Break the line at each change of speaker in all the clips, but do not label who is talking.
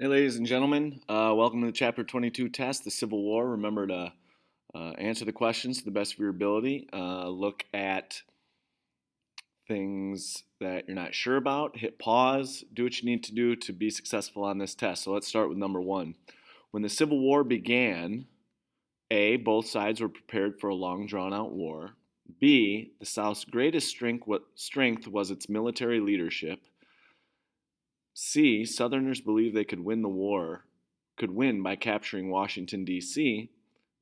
Hey, ladies and gentlemen, welcome to the Chapter 22 test, the Civil War. Remember to answer the questions to the best of your ability. Look at things that you're not sure about. Hit pause. Do what you need to do to be successful on this test. So let's start with number one. When the Civil War began, A, both sides were prepared for a long, drawn-out war. B, the South's greatest strength was its military leadership. C, Southerners believed they could win by capturing Washington, D.C.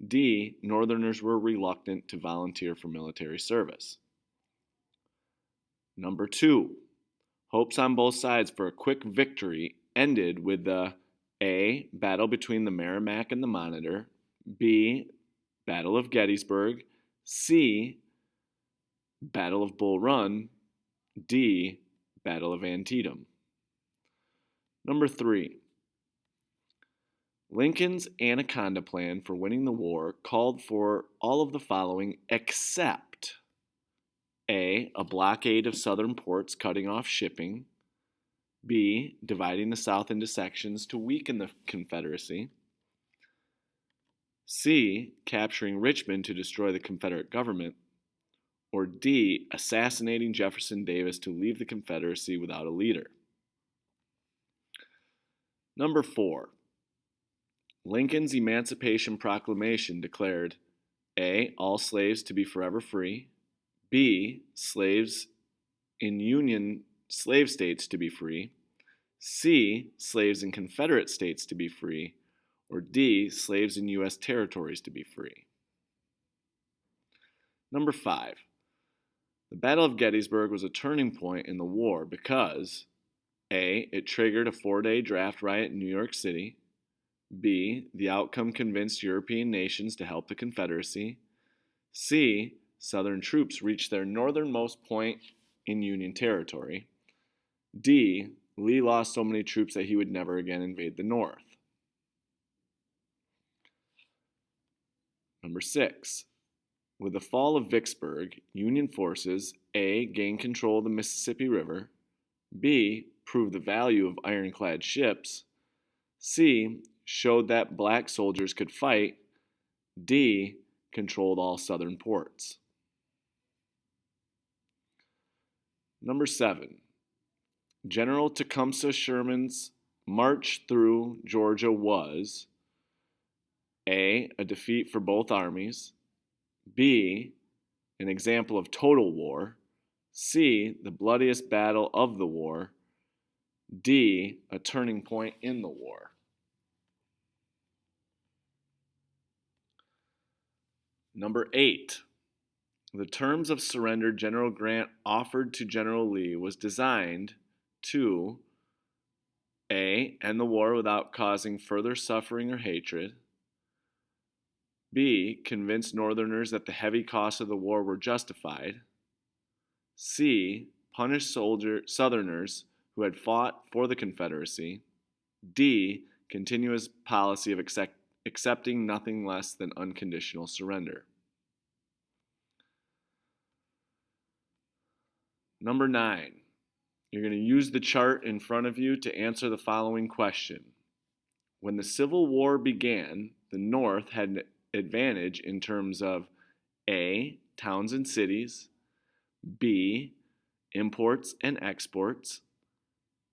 D, Northerners were reluctant to volunteer for military service. Number two, hopes on both sides for a quick victory ended with the A, battle between the Merrimack and the Monitor, B, Battle of Gettysburg, C, Battle of Bull Run, D, Battle of Antietam. Number three, Lincoln's Anaconda Plan for winning the war called for all of the following except A, a blockade of southern ports cutting off shipping, B, dividing the South into sections to weaken the Confederacy, C, capturing Richmond to destroy the Confederate government, or D, assassinating Jefferson Davis to leave the Confederacy without a leader. Number four, Lincoln's Emancipation Proclamation declared A, all slaves to be forever free, B, slaves in Union slave states to be free, C, slaves in Confederate states to be free, or D, slaves in U.S. territories to be free. Number five, the Battle of Gettysburg was a turning point in the war because A, it triggered a 4-day draft riot in New York City, B, the outcome convinced European nations to help the Confederacy, C, Southern troops reached their northernmost point in Union territory, D, Lee lost so many troops that he would never again invade the North. Number six, with the fall of Vicksburg, Union forces A, gained control of the Mississippi River, B, proved the value of ironclad ships, C, showed that black soldiers could fight, D, controlled all southern ports. Number seven, General Tecumseh Sherman's march through Georgia was A, a defeat for both armies, B, an example of total war, C, the bloodiest battle of the war, D, a turning point in the war. Number eight, the terms of surrender General Grant offered to General Lee was designed to A, end the war without causing further suffering or hatred, B, convince Northerners that the heavy costs of the war were justified, C, punish Southerners who had fought for the Confederacy, D, continue his policy of accepting nothing less than unconditional surrender. Number nine, you're going to use the chart in front of you to answer the following question. When the Civil War began, the North had an advantage in terms of A, towns and cities, B, imports and exports,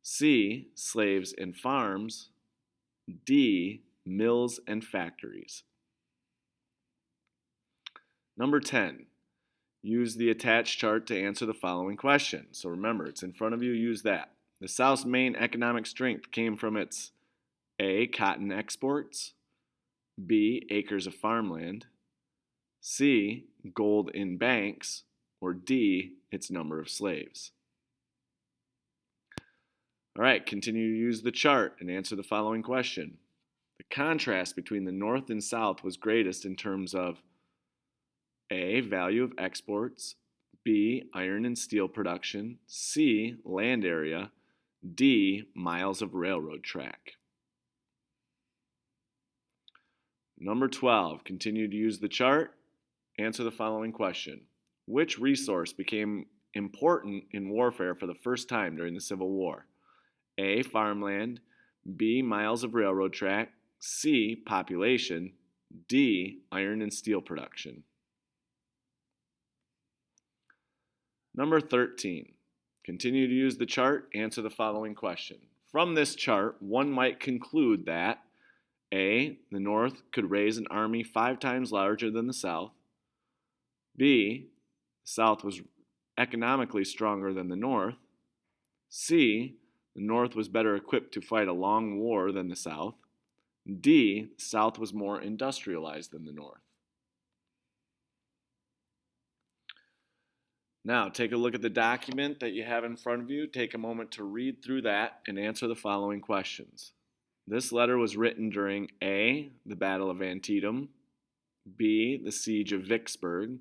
C, slaves and farms, D, mills and factories. Number 10, use the attached chart to answer the following question. So remember, it's in front of you, use that. The South's main economic strength came from its A, cotton exports, B, acres of farmland, C, gold in banks, or D, its number of slaves. All right, continue to use the chart and answer the following question. The contrast between the North and South was greatest in terms of A, value of exports, B, iron and steel production, C, land area, D, miles of railroad track. Number 12, continue to use the chart. Answer the following question. Which resource became important in warfare for the first time during the Civil War? A, farmland, B, miles of railroad track, C, population, D, iron and steel production. Number 13. Continue to use the chart, answer the following question. From this chart, one might conclude that A, the North could raise an army 5 times larger than the South. B, the South was economically stronger than the North. C, the North was better equipped to fight a long war than the South. D, the South was more industrialized than the North. Now, take a look at the document that you have in front of you. Take a moment to read through that and answer the following questions. This letter was written during A, the Battle of Antietam, B, the Siege of Vicksburg,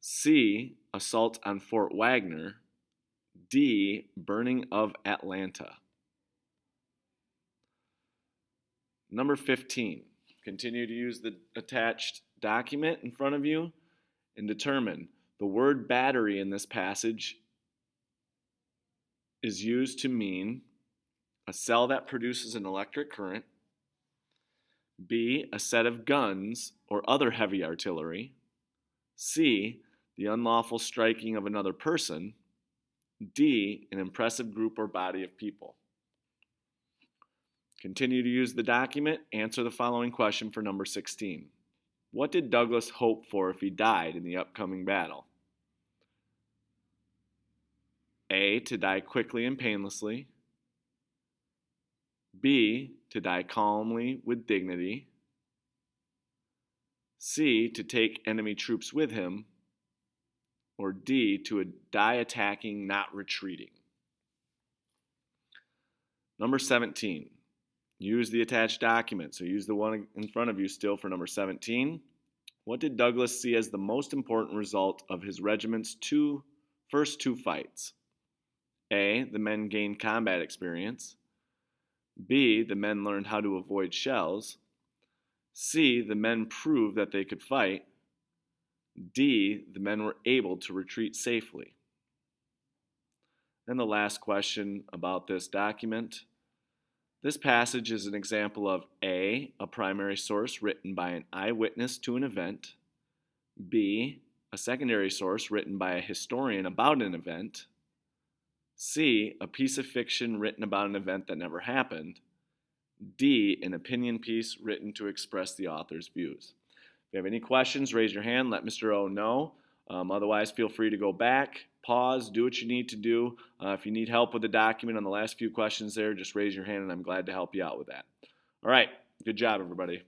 C, assault on Fort Wagner, D, burning of Atlanta. Number 15. Continue to use the attached document in front of you and determine the word battery in this passage is used to mean a cell that produces an electric current, B, a set of guns or other heavy artillery, C, the unlawful striking of another person, D, an impressive group or body of people. Continue to use the document. Answer the following question for number 16. What did Douglas hope for if he died in the upcoming battle? A, to die quickly and painlessly. B, to die calmly with dignity. C, to take enemy troops with him. Or D, to die attacking, not retreating. Number 17. Use the attached document. So use the one in front of you still for number 17. What did Douglas see as the most important result of his regiment's first two fights? A, the men gained combat experience. B, the men learned how to avoid shells. C, the men proved that they could fight. D, the men were able to retreat safely. And the last question about this document. This passage is an example of A, a primary source written by an eyewitness to an event, B, a secondary source written by a historian about an event, C, a piece of fiction written about an event that never happened, D, an opinion piece written to express the author's views. If you have any questions, raise your hand, let Mr. O know. Otherwise, feel free to go back, pause, do what you need to do. If you need help with the document on the last few questions there, just raise your hand and I'm glad to help you out with that. All right, good job, everybody.